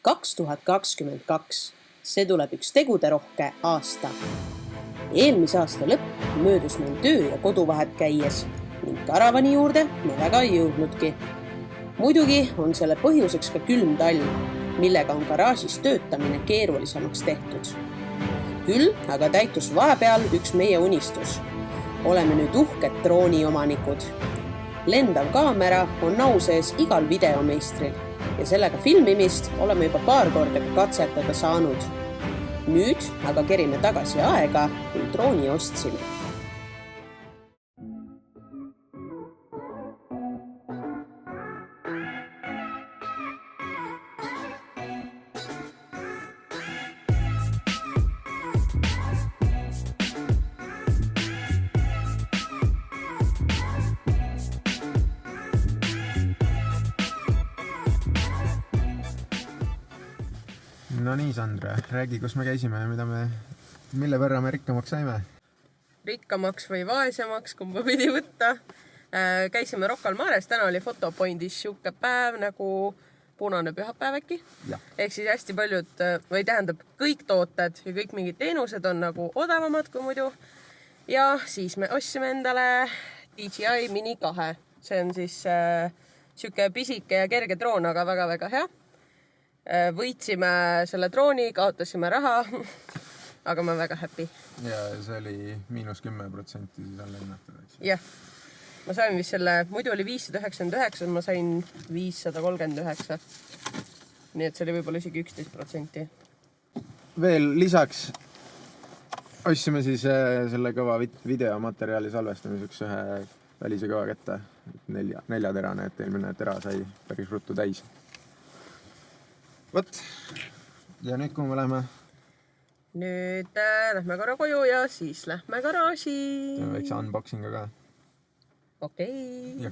2022. See tuleb üks teguderohke aasta. Eelmise aasta lõpp möödus meil töö ja kodu vahet käies ning karavani juurde me väga ei jõudnudki. Muidugi on selle põhjuseks ka külm talv, millega on garaažis töötamine keerulisemaks tehtud. Küll aga täitus vahepeal üks meie unistus. Oleme nüüd uhked drooniomanikud. Lendav kaamera on nau sees igal videomeistril ja sellega filmimist oleme juba paar korda katsetada saanud. Nüüd aga kerime tagasi aega, kui drooni ostsime. No nii, Sandra, räägi, kus me käisime ja mille võrra me rikkamaks saime? Rikkamaks või vaesemaks, kumba pidi võtta. Käisime Rocca al Mares, täna oli fotopointis siuke päev nagu punane pühapäev äkki. Ehk siis hästi paljud, või tähendab kõik tooted ja kõik mingid teenused on nagu odavamad kui muidu. Ja siis me ostsime endale DJI Mini 2. See on siis siuke pisike ja kerge droon, aga väga-väga hea. Võitsime selle drooni, kaotasime raha, aga ma olen väga happy. Ja see oli -10% siis alla hinnatud. Jah, ma sain vist selle, muidu oli 599, ma sain 539. Nii et see oli võib-olla isegi 11%. Veel lisaks ostsime siis selle kõva videomaterjali salvestamiseks ühe välise kõva kätte, 4-terane, et eelmine tera sai päris ruttu täis. Võt, ja nüüd kuhu me läheme? Nüüd lähme korra koju ja siis lähme garaaži. Teeme väikse unboxinga ka. Okei.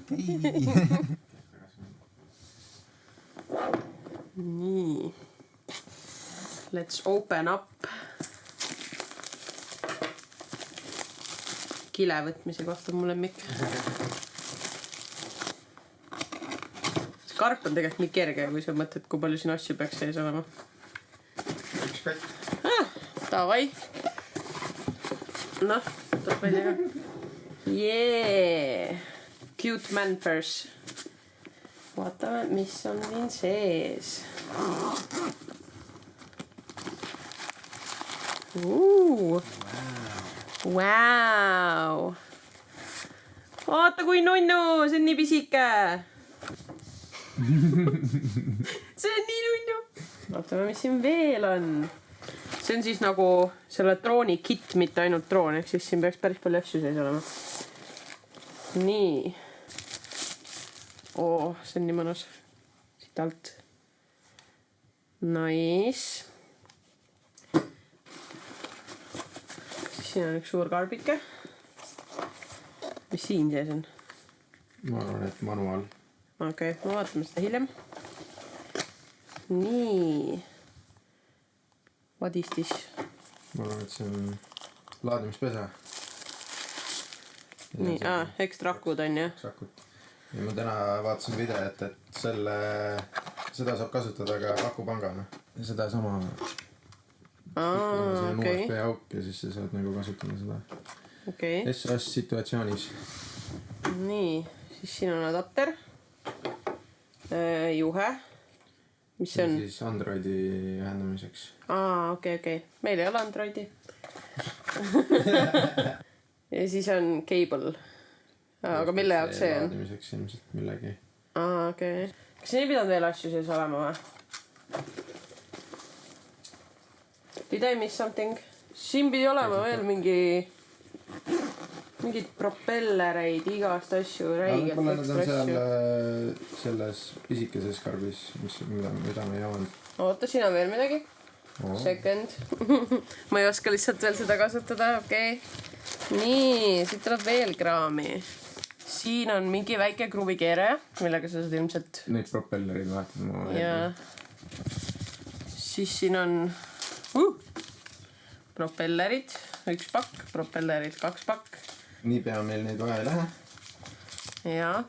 Nii. Let's open up. Kile võtmise kohta on mu lemmik. Karp on tegelikult nii kerge, kui sa mõtled, kui palju siin asju peaks sees olema. Üks kott. Davai. Noh, tuleb välja ka. Yeah. Cute man purse. Vaatame, mis on siin sees. Wow. Vaata kui nunnu, see on nii pisike. See on nii nunnu. Vaatame, mis siin veel on. See on siis nagu selle drooni kit, mitte ainult droon, ehk siis siin peaks päris palju asju sees olema. Nii. See on nii mõnus. Siit alt. Nice. Siin on üks suur karbike. Mis siin sees on? Ma arvan, et manuaal. Okei, ma vaatame seda hiljem. Nii. What is this? Ma arvan, et see on laadimispesa. Nii, ekstra akud on, jah? Akut. Ja ma täna vaatasin videot, et seda saab kasutada ka akupangana. Ja seda sama see on USB auk ja siis sa saad nagu kasutada seda SOS situatsioonis. Nii, siis siin on adapter. Juhe. Mis see on? Siis Androidi ühendamiseks. Okei. Meil ei ole Androidi. Ja siis on cable. Aga mille jaoks see on? Laadimiseks ilmselt millegi. Okei. Kas siin ei pidanud veel asju sees olema või? Did I miss something? Siin pidi olema veel mingid propellereid, igast asju, räigelt ekstra asju. Võib-olla nad on selles pisikeses karbis, mida me ei avanud. Oota, siin on veel midagi. Second. Ma ei oska lihtsalt veel seda kasutada, okei. Nii, siit tuleb veel kraami. Siin on mingi väike kruvikeeraja, millega sa saad ilmselt... Neid propellerid vaatad. Ja siis siin on propellerid, 1 pakk, propellerid 2 pakk. Nii pea meil neid vaja ei lähe. Jaa.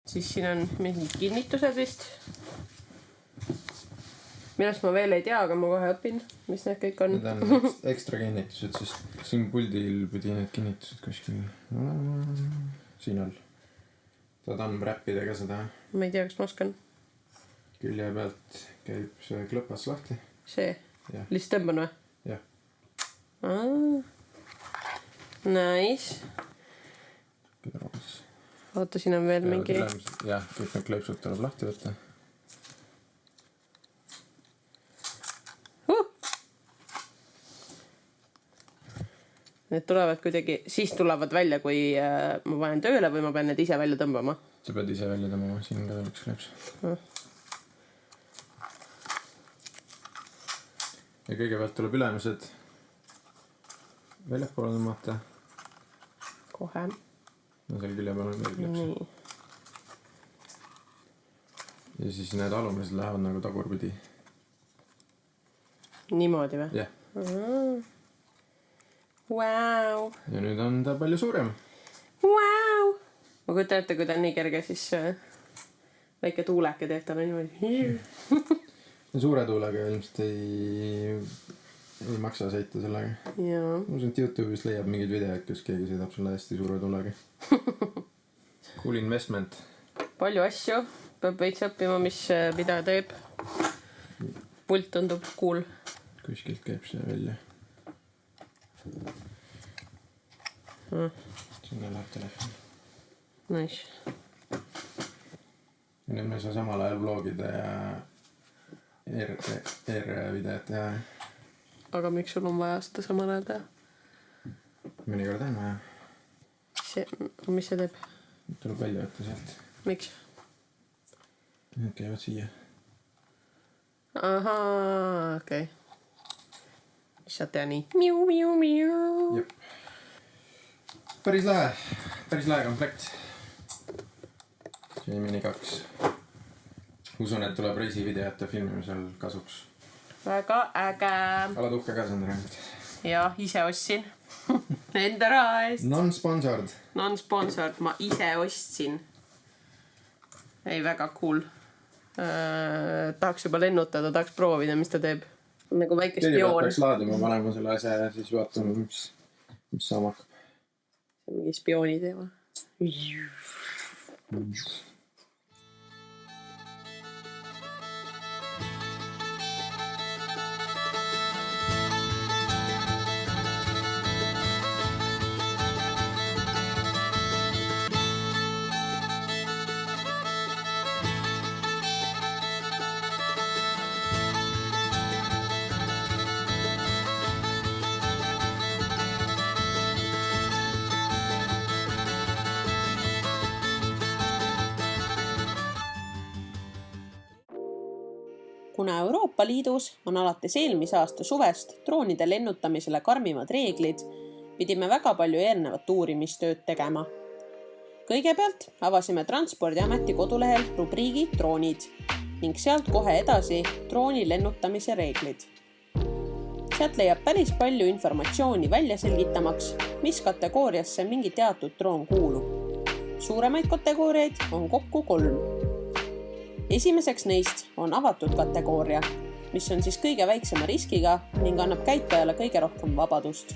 siis siin on mingid kinnitused vist. Millest ma veel ei tea, aga ma kohe õpin, mis need kõik on. Need on ekstra kinnitused, sest siin puldil pidi need kinnitused kuskil siin all. Tahad unwrappida ka seda? Ma ei tea, kas ma oskan. Külje pealt käib see klõpas lahti. See? Ja. Lihtsalt tõmban või? Jah. Nice. Oota, siin on veel mingi... Jah, kõik need kleepsud tuleb lahti võtta. Need tulevad kuidagi, siis tulevad välja, kui ma panen tööle või ma pean need ise välja tõmbama? Sa pead ise välja tõmbama, siin on ka üks kleeps. Ja kõigepealt tuleb ülemised väljapoole tõmmata. Kohe. No seal külje peal on veel kleeps. Ja siis need alumised lähevad nagu tagurpidi. Niimoodi või? Jah. Wow. Ja nüüd on ta palju suurem. Wow. Ma kujutan ette, kui ta on nii kerge, siis väike tuuleke teeb talle niimoodi. Suure tuulega ilmselt ei maksa sõita sellega. Jaa. Ma usun, et YouTube'is leiab mingid videod, kus keegi sõidab selle hästi suure tuulega. Cool investment. Palju asju. Peab veits õppima, mis pidaja teeb. Pult tundub cool. Kuskilt käib see välja. Sinna läheb telefon. Nice. Ja nüüd me ei saa samal ajal vlogida ja R-videot teha. Aga miks sul on vaja seda samal ajal teha? Mõnikord on vaja. Mis see teeb? Tuleb välja võtta sealt. Miks? Need käivad siia. Ahaa, okei. Mis sa tea nii? Miu, miu, miu. Jep. Päris lahe komplekt. See Mini 2. Usun, et tuleb reisivideote filmimisel kasuks. Väga äge. Oled uhke ka, Sandra? Jah, ise ostsin. Enda raha eest. Non-sponsored. Non-sponsored, ma ise ostsin. Ei, väga cool. Tahaks juba lennutada, tahaks proovida, mis ta teeb. Nagu väike spioon. Kõigepealt peaks laadima panema selle asja ja siis vaatame, mis saama hakkab. See on mingi spiooni teema. Kuna Euroopa Liidus on alates eelmise aasta suvest droonide lennutamisele karmimad reeglid, pidime väga palju eelnevat uurimistööd tegema. Kõigepealt avasime Transpordiameti kodulehel rubriigi droonid ning sealt kohe edasi drooni lennutamise reeglid. Sealt leiab päris palju informatsiooni välja selgitamaks, mis kategooriasse mingi teatud droon kuulub. Suuremaid kategooriaid on kokku 3. Esimeseks neist on avatud kategooria, mis on siis kõige väiksema riskiga ning annab käitajale kõige rohkem vabadust.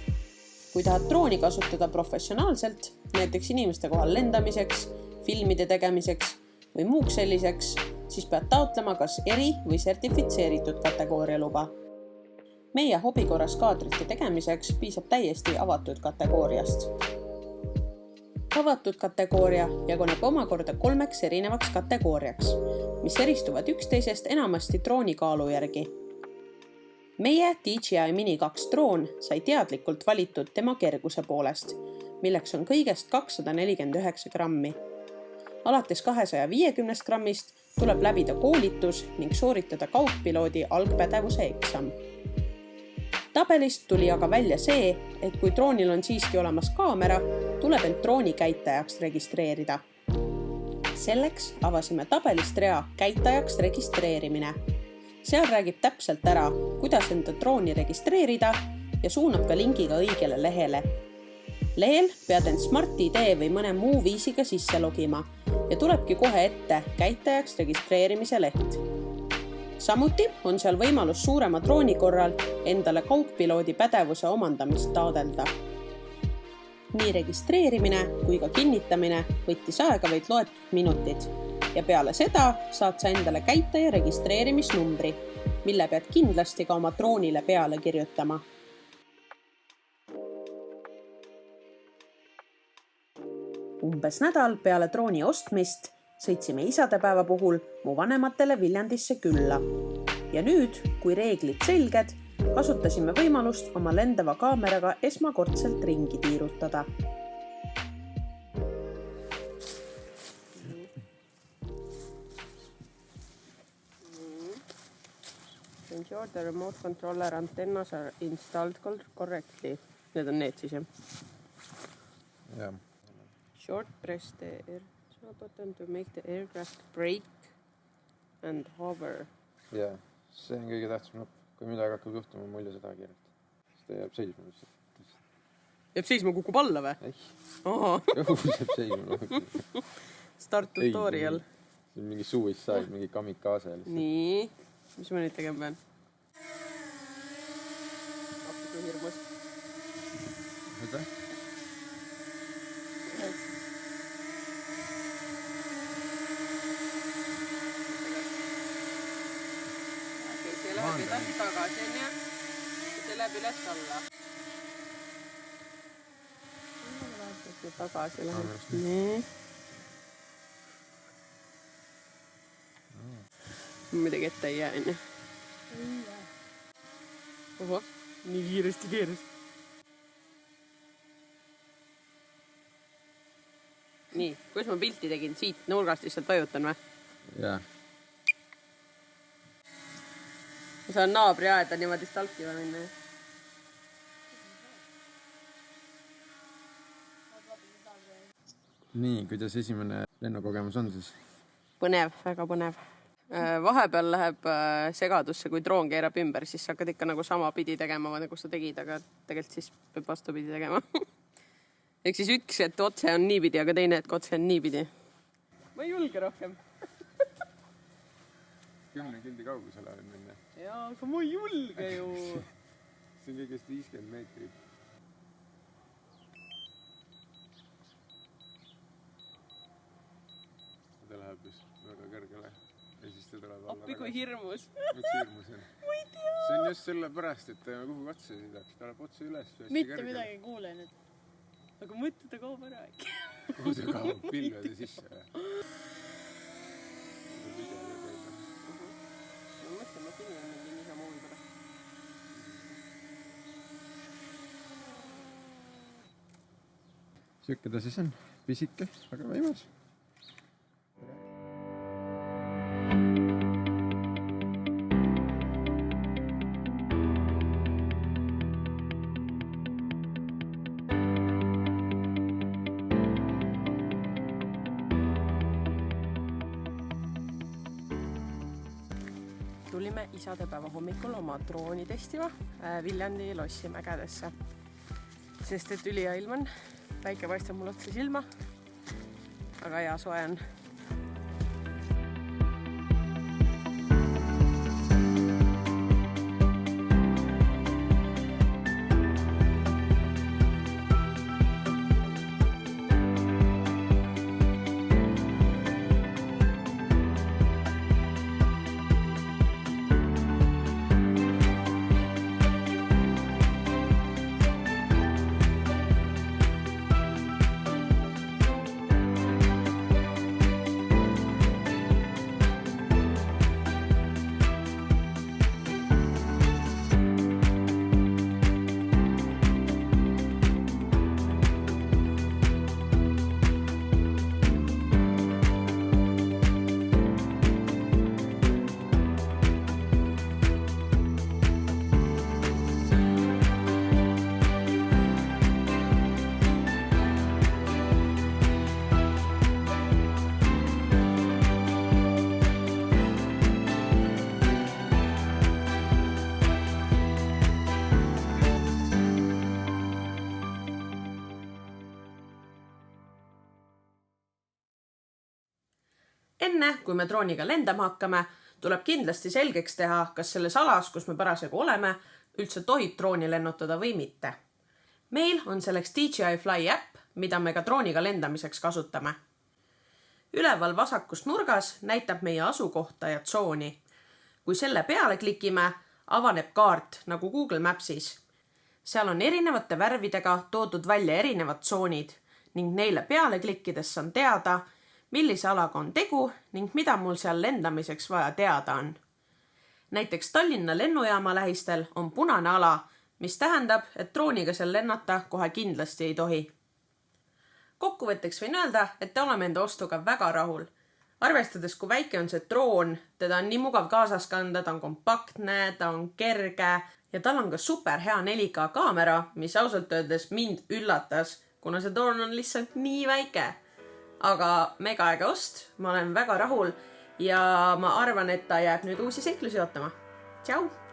Kui tahad drooni kasutada professionaalselt, näiteks inimeste kohal lendamiseks, filmide tegemiseks või muuks selliseks, siis pead taotlema kas eri- või sertifitseeritud kategooria luba. Meie hobikorras kaadrite tegemiseks piisab täiesti avatud kategooriast. Avatud kategooria jaguneb omakorda 3 erinevaks kategooriaks, mis eristuvad üksteisest enamasti drooni kaalu järgi. Meie DJI Mini 2 droon sai teadlikult valitud tema kerguse poolest, milleks on kõigest 249 grammi. Alates 250 grammist tuleb läbida koolitus ning sooritada kaugpiloodi algpädevuse eksam. Tabelist tuli aga välja see, et kui droonil on siiski olemas kaamera, tuleb end drooni käitajaks registreerida. Selleks avasime tabelist rea käitajaks registreerimine. Seal räägib täpselt ära, kuidas enda drooni registreerida ja suunab ka lingiga õigele lehele. Lehel pead end Smart-ID või mõne muu viisiga sisse logima ja tulebki kohe ette käitajaks registreerimise leht. Samuti on seal võimalus suurema drooni korral endale kaugpiloodi pädevuse omandamist taodelda. Nii registreerimine kui ka kinnitamine võttis aega vaid loetud minutid ja peale seda saad sa endale käitaja registreerimisnumbri, mille pead kindlasti ka oma droonile peale kirjutama. Umbes nädal peale drooni ostmist sõitsime isadepäeva puhul mu vanematele Viljandisse külla. Ja nüüd, kui reeglid selged, kasutasime võimalust oma lendava kaameraga esmakordselt ringi tiirutada. Ensure the remote controller antennas are installed correctly. Need on need siis, jah? Jah. Short press the air button to make the aircraft brake and hover. Jaa, see on kõige tähtsam nupp. Kui midagi hakkab juhtuma, mulje seda kiirelt. Siis ta jääb seisma lihtsalt. Jääb seisma, kukub alla või? Ei. Aha. Õhus jääb seisma. Start tutorial. See on mingi suicide, mingi kamikaze. Nii, mis ma nüüd tegema pean? Appi kui hirmus. Mida? See läheb edasi tagasi, on ja see läheb üles alla. Tagasi läheb. Nii. Midagi ette ei jää, on ja? Oho, nii kiiresti keeras. Nii, kuidas ma pilti tegin? Siit nurgast lihtsalt vajutan või? Jaa. Ma saan naabri aeda niimoodi stalkima minna. Nii, kuidas esimene lennukogemus on siis? Põnev, väga põnev. Vahepeal läheb segadusse, kui droon keerab ümber, siis sa hakkad ikka nagu sama pidi tegema, nagu sa tegid, aga tegelikult siis peab vastupidi tegema. Ehk siis üks, et otse on niipidi, aga teine, et otse on niipidi. Ma ei julge rohkem. 10 kildi kaugusele on minna. Jaa, aga ma ei julge ju. See on kõigest 50 meetrit. Ta läheb just väga kõrgele ja siis ta tuleb alla. Appi kui hirmus. Miks hirmus on? Ma ei tea. See on just selle pärast, et ta kuhu otse sõidaks. Ta läheb otse üles. Mitte midagi ei kuule nüüd. Aga mõtle ta kaob ära äkki. Kuhu see kaob? Pilvede sisse või? Ma mõtlen, ma pidin mingi niisama huvi pärast. Siuke ta siis on. Pisike, aga võimas. Tulime isadepäeva hommikul oma drooni testima Viljandi Lossi mägedesse. Sest et ülihea ilm on, päike paistab mul otsa silma, aga hea soe on. enne, kui me drooniga lendama hakkame, tuleb kindlasti selgeks teha, kas selles alas, kus me parasjagu oleme, üldse tohib drooni lennutada või mitte. Meil on selleks DJI Fly äpp, mida me ka drooniga lendamiseks kasutame. Üleval vasakust nurgas näitab meie asukohta ja tsooni. Kui selle peale klikime, avaneb kaart nagu Google Mapsis. Seal on erinevate värvidega toodud välja erinevad tsoonid ning neile peale klikkides saan teada, millise alaga on tegu ning mida mul seal lendamiseks vaja teada on. Näiteks Tallinna lennujaama lähistel on punane ala, mis tähendab, et drooniga seal lennata kohe kindlasti ei tohi. Kokkuvõtteks võin öelda, et oleme enda ostuga väga rahul. Arvestades, kui väike on see droon, teda on nii mugav kaasas kanda, ta on kompaktne, ta on kerge ja tal on ka super hea 4K kaamera, mis ausalt öeldes mind üllatas, kuna see droon on lihtsalt nii väike. Aga mega äge ost, ma olen väga rahul ja ma arvan, et ta jääb nüüd uusi seiklusi ootama. Tšau!